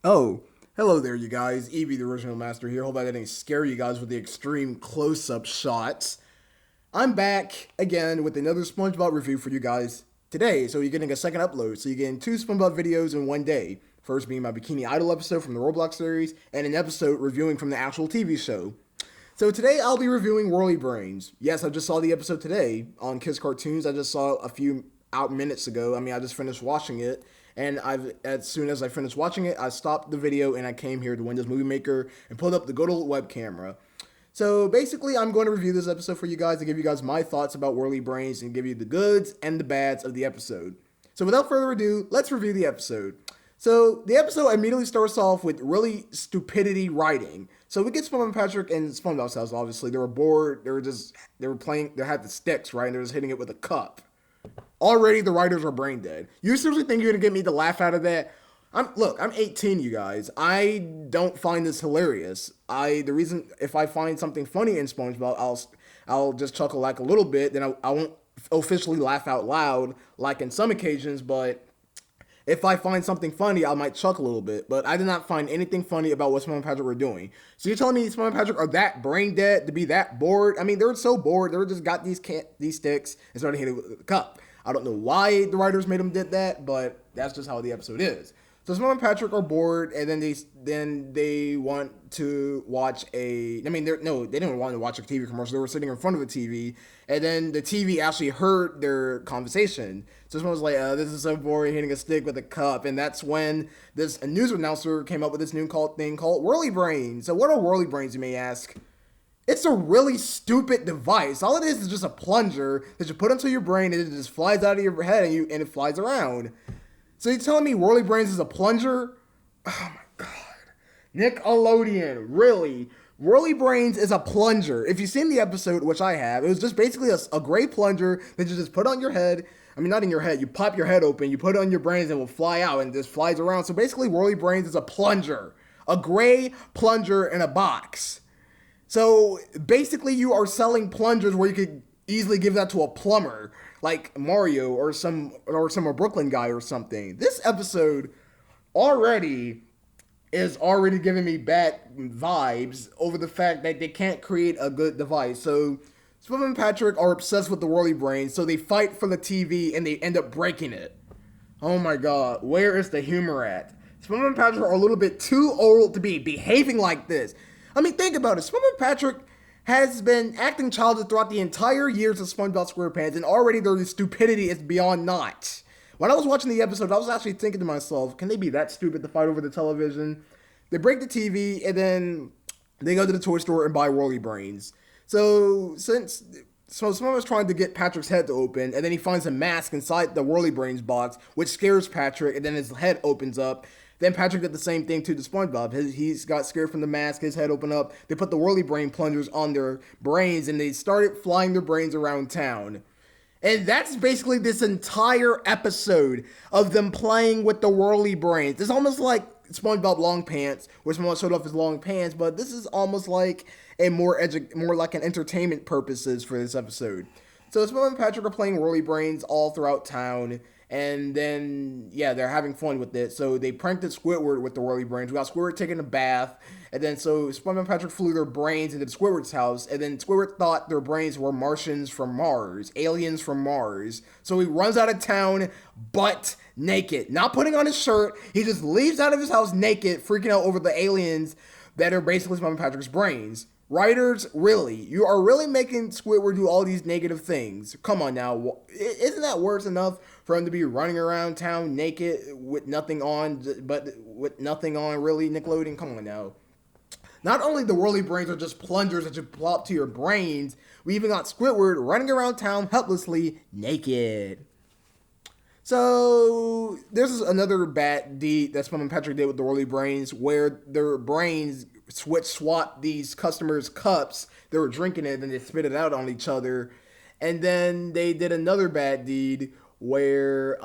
Oh, hello there, you guys. Evie, the original master here. Hope I didn't scare you guys with the extreme close-up shots. I'm back again with another SpongeBob review for you guys today. So you're getting a second upload. So you're getting two SpongeBob videos in one day. First being my Bikini Idol episode from the Roblox series, and an episode reviewing from the actual TV show. So today I'll be reviewing Whirly Brains. Yes, I just saw the episode today on Kids Cartoons. I just saw a few out minutes ago. I just finished watching it. And as soon as I finished watching it, I stopped the video and I came here to Windows Movie Maker and pulled up the good old web camera. So basically, I'm going to review this episode for you guys to give you guys my thoughts about Whirly Brains and give you the goods and the bads of the episode. So without further ado, let's review the episode. So the episode immediately starts off with really stupidity writing. So we get SpongeBob and Patrick in SpongeBob's house. Obviously, they were bored. They were playing. They had the sticks, right? And they were just hitting it with a cup. Already, the writers are brain dead. You seriously think you're gonna get me to laugh out of that? I'm 18, you guys. I don't find this hilarious. The reason if I find something funny in SpongeBob, I'll just chuckle like a little bit. Then I won't officially laugh out loud like in some occasions, but if I find something funny, I might chuckle a little bit, but I did not find anything funny about what SpongeBob and Patrick were doing. So you're telling me SpongeBob and Patrick are that brain dead to be that bored? I mean, they were so bored. They were just got these sticks and started hitting it with a cup. I don't know why the writers made them did that, but that's just how the episode is. So SpongeBob and Patrick are bored, and then they want to watch a. I mean, they didn't want to watch a TV commercial. They were sitting in front of a TV, and then the TV actually heard their conversation. So someone was like, "This is so boring, hitting a stick with a cup." And that's when a news announcer came up with this new thing called Whirly Brains. So what are Whirly Brains, you may ask? It's a really stupid device. All it is just a plunger that you put into your brain, and it just flies out of your head, and it flies around. So you're telling me Whirly Brains is a plunger? Oh my god. Nickelodeon, really? Whirly Brains is a plunger. If you've seen the episode, which I have, it was just basically a gray plunger that you just put on your head. I mean, not in your head. You pop your head open, you put it on your brains, and it will fly out and just flies around. So basically, Whirly Brains is a plunger. A gray plunger in a box. So basically, you are selling plungers where you could easily give that to a plumber, like Mario or some Brooklyn guy or something. This episode already is already giving me bad vibes over the fact that they can't create a good device. So SpongeBob and Patrick are obsessed with the Whirly Brains, so they fight for the TV and they end up breaking it. Oh my god, where is the humor at? SpongeBob and Patrick are a little bit too old to be behaving like this. I mean, think about it. SpongeBob and Patrick has been acting childish throughout the entire years of SpongeBob SquarePants, and already their stupidity is beyond not. When I was watching the episode, I was actually thinking to myself, can they be that stupid to fight over the television? They break the TV, and then they go to the toy store and buy Whirly Brains. So SpongeBob was trying to get Patrick's head to open, and then he finds a mask inside the Whirly Brains box, which scares Patrick, and then his head opens up. Then Patrick did the same thing to the SpongeBob. He's got scared from the mask, his head opened up. They put the Whirly Brain plungers on their brains, and they started flying their brains around town. And that's basically this entire episode of them playing with the Whirly Brains. It's almost like SpongeBob Long Pants, where SpongeBob showed off his long pants, but this is almost like a more like an entertainment purposes for this episode. So SpongeBob and Patrick are playing Whirly Brains all throughout town. And then, yeah, they're having fun with it. So they pranked Squidward with the Whirly Brains. We got Squidward taking a bath. And then so SpongeBob and Patrick flew their brains into Squidward's house. And then Squidward thought their brains were Martians from Mars. Aliens from Mars. So he runs out of town butt naked. Not putting on his shirt. He just leaves out of his house naked, freaking out over the aliens that are basically SpongeBob and Patrick's brains. Writers, really? You are really making Squidward do all these negative things. Come on now. Isn't that worse enough for him to be running around town naked with nothing on, really, Nickelodeon? Come on now. Not only the Whirly Brains are just plungers that you plop to your brains, we even got Squidward running around town helplessly naked. So there's another bad deed that SpongeBob and Patrick did with the Whirly Brains, where their brains swap these customers' cups. They were drinking it, and they spit it out on each other. And then they did another bad deed where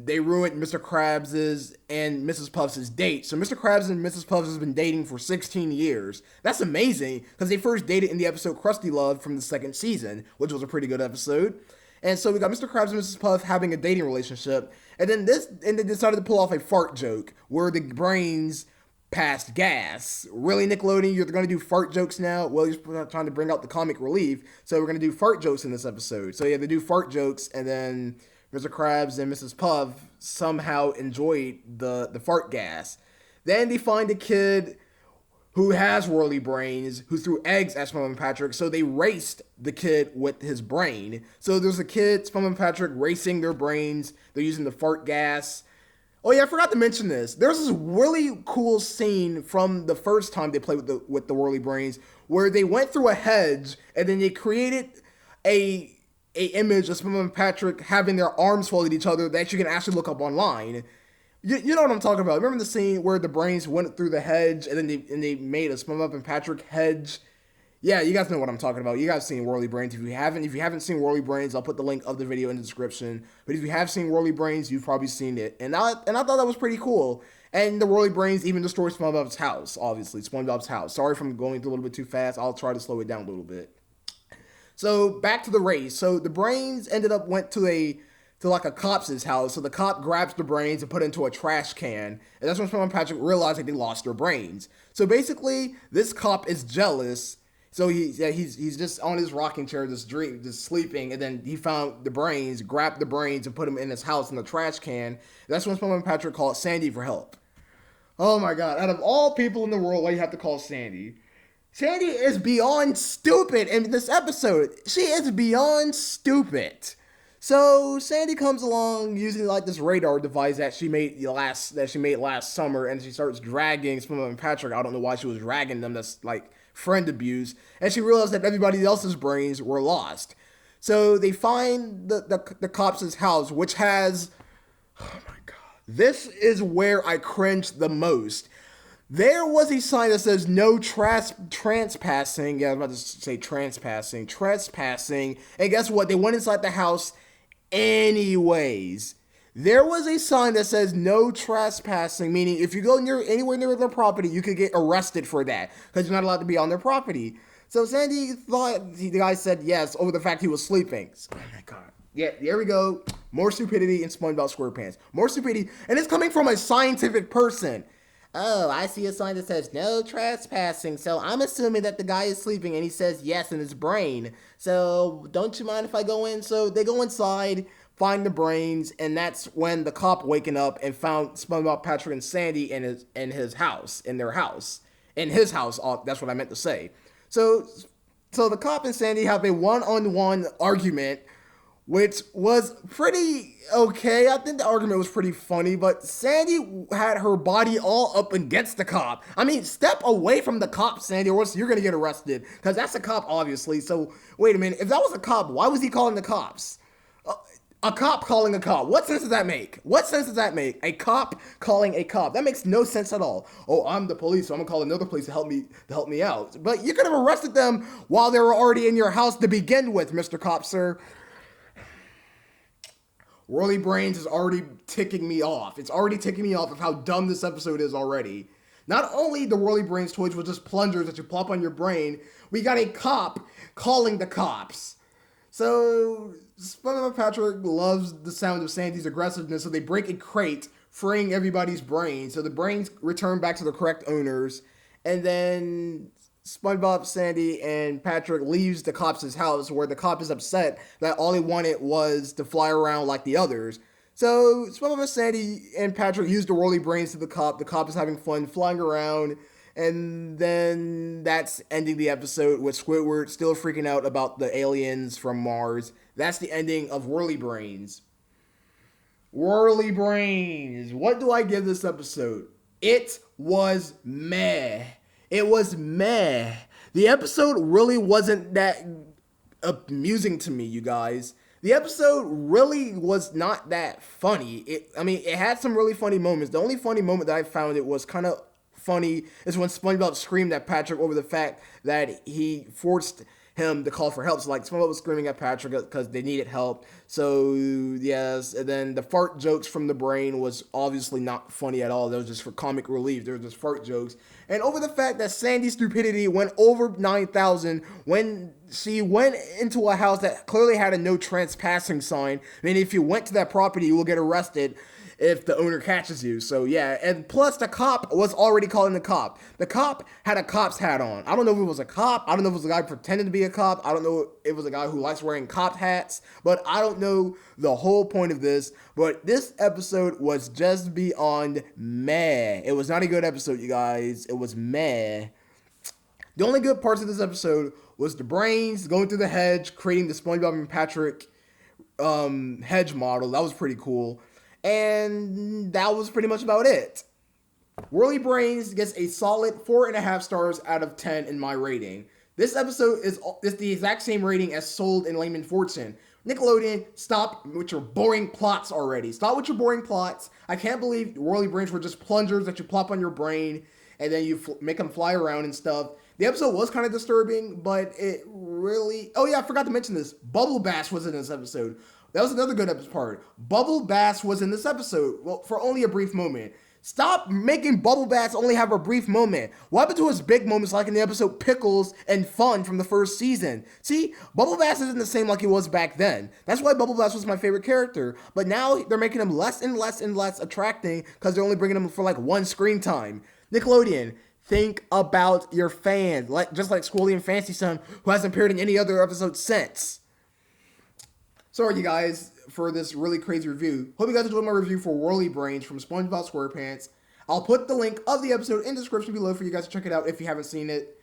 they ruined Mr. Krabs' and Mrs. Puffs' date. So Mr. Krabs and Mrs. Puffs has been dating for 16 years. That's amazing, because they first dated in the episode Krusty Love from the second season, which was a pretty good episode. And so we got Mr. Krabs and Mrs. Puff having a dating relationship. And then they decided to pull off a fart joke where the brains past gas. Really, Nickelodeon, you're going to do fart jokes now? Well, you're trying to bring out the comic relief, so we're going to do fart jokes in this episode. So yeah, they do fart jokes, and then Mr. Krabs and Mrs. Puff somehow enjoyed the fart gas. Then they find a kid who has Whirly Brains, who threw eggs at SpongeBob and Patrick, so they raced the kid with his brain. So there's a kid, SpongeBob and Patrick, racing their brains. They're using the fart gas. Oh yeah, I forgot to mention this. There's this really cool scene from the first time they played with the Whirly Brains, where they went through a hedge and then they created a image of SpongeBob and Patrick having their arms folded each other that you can actually look up online. You know what I'm talking about. Remember the scene where the brains went through the hedge and then they made a SpongeBob and Patrick hedge? Yeah, you guys know what I'm talking about. You guys seen Whirly Brains. If you haven't seen Whirly Brains, I'll put the link of the video in the description. But if you have seen Whirly Brains, you've probably seen it. And I thought that was pretty cool. And the Whirly Brains even destroyed SpongeBob's house, obviously. SpongeBob's house. Sorry if I'm going a little bit too fast. I'll try to slow it down a little bit. So back to the race. So the brains went to like a cop's house. So the cop grabs the brains and put it into a trash can. And that's when SpongeBob and Patrick realized that they lost their brains. So basically, this cop is jealous. So he's just on his rocking chair, just sleeping, and then he found the brains, grabbed the brains, and put them in his house in the trash can. That's when SpongeBob and Patrick called Sandy for help. Oh my god! Out of all people in the world, why you have to call Sandy? Sandy is beyond stupid in this episode. She is beyond stupid. So Sandy comes along using like this radar device that she made last summer, and she starts dragging SpongeBob and Patrick. I don't know why she was dragging them. That's like friend abuse. And she realized that everybody else's brains were lost. So they find the cops' house, which has, oh my god, this is where I cringed the most. There was a sign that says no trespassing. Yeah, I was about to say trespassing. And guess what? They went inside the house anyways. There was a sign that says no trespassing, meaning if you go anywhere near their property, you could get arrested for that because you're not allowed to be on their property. So Sandy thought the guy said yes over the fact he was sleeping. Oh my god. Yeah, there we go. More stupidity in SpongeBob SquarePants. More stupidity, and it's coming from a scientific person. Oh, I see a sign that says no trespassing, so I'm assuming that the guy is sleeping and he says yes in his brain. So don't you mind if I go in? So they go inside, find the brains, and that's when the cop waking up and found SpongeBob, Patrick, and Sandy in his house. That's what I meant to say. So the cop and Sandy have a one-on-one argument, which was pretty okay. I think the argument was pretty funny, but Sandy had her body all up against the cop. I mean, step away from the cop, Sandy, or else you're gonna get arrested, because that's a cop, obviously. So wait a minute, if that was a cop, why was he calling the cops? A cop calling a cop. What sense does that make? A cop calling a cop. That makes no sense at all. Oh, I'm the police, so I'm gonna call another police to help me out. But you could have arrested them while they were already in your house to begin with, Mr. Cop, sir. Whirly Brains is already ticking me off. It's already ticking me off of how dumb this episode is already. Not only the Whirly Brains toys with just plungers that you plop on your brain, we got a cop calling the cops. So SpongeBob Patrick loves the sound of Sandy's aggressiveness, so they break a crate, freeing everybody's brains. So the brains return back to the correct owners, and then SpongeBob, Sandy, and Patrick leaves the cops' house, where the cop is upset that all he wanted was to fly around like the others. So SpongeBob, Sandy, and Patrick use the Whirly Brains to the cop. The cop is having fun flying around. And then that's ending the episode with Squidward still freaking out about the aliens from Mars. That's the ending of Whirly Brains. Whirly Brains. What do I give this episode? It was meh. It was meh. The episode really wasn't that amusing to me, you guys. The episode really was not that funny. It had some really funny moments. The only funny moment that I found it was kind of funny is when SpongeBob screamed at Patrick over the fact that he forced him to call for help. So like SpongeBob was screaming at Patrick because they needed help. So yes, and then the fart jokes from the brain was obviously not funny at all. That was just for comic relief. They were just fart jokes. And over the fact that Sandy's stupidity went over 9,000 when she went into a house that clearly had a no trespassing sign. I mean, if you went to that property, you will get arrested. if the owner catches you. So yeah, and plus the cop was already calling the cop. The cop had a cop's hat on. I don't know if it was a cop. I don't know if it was a guy pretending to be a cop. I don't know if it was a guy who likes wearing cop hats. But I don't know the whole point of this. But this episode was just beyond meh. It was not a good episode, you guys. It was meh. The only good parts of this episode was the brains going through the hedge, creating the SpongeBob and Patrick hedge model. That was pretty cool. And that was pretty much about it. Whirly Brains gets a solid 4.5 stars out of 10 in my rating. This episode is the exact same rating as Sold and Layman Fortune. Nickelodeon, stop with your boring plots already. Stop with your boring plots. I can't believe Whirly Brains were just plungers that you plop on your brain and then you make them fly around and stuff. The episode was kind of disturbing, but it really... Oh yeah, I forgot to mention this. Bubble Bass was in this episode. That was another good part. Bubble Bass was in this episode, well, for only a brief moment. Stop making Bubble Bass only have a brief moment. What happened to his big moments like in the episode Pickles and Fun from the first season? See, Bubble Bass isn't the same like he was back then. That's why Bubble Bass was my favorite character. But now they're making him less and less and less attracting because they're only bringing him for like one screen time. Nickelodeon, think about your fans, just like Squirrely and Fancy Son, who hasn't appeared in any other episode since. Sorry, you guys, for this really crazy review. Hope you guys enjoyed my review for Whirly Brains from SpongeBob SquarePants. I'll put the link of the episode in the description below for you guys to check it out if you haven't seen it.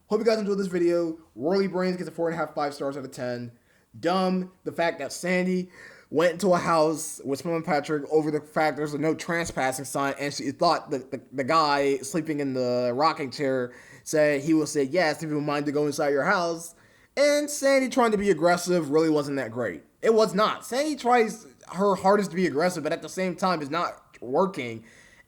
Hope you guys enjoyed this video. Whirly Brains gets a 4.5, 5 stars out of 10. Dumb, the fact that Sandy went into a house with SpongeBob and Patrick over the fact there's a no trespassing sign, and she thought the guy sleeping in the rocking chair said he will say yes if you mind to go inside your house. And Sandy trying to be aggressive really wasn't that great. It was not. Sandy tries her hardest to be aggressive, but at the same time is not working.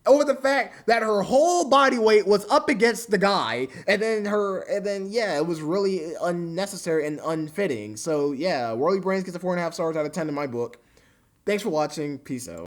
Over the fact that her whole body weight was up against the guy, and then yeah, it was really unnecessary and unfitting. So yeah, Whirly Brains gets a 4.5 stars out of 10 in my book. Thanks for watching. Peace out.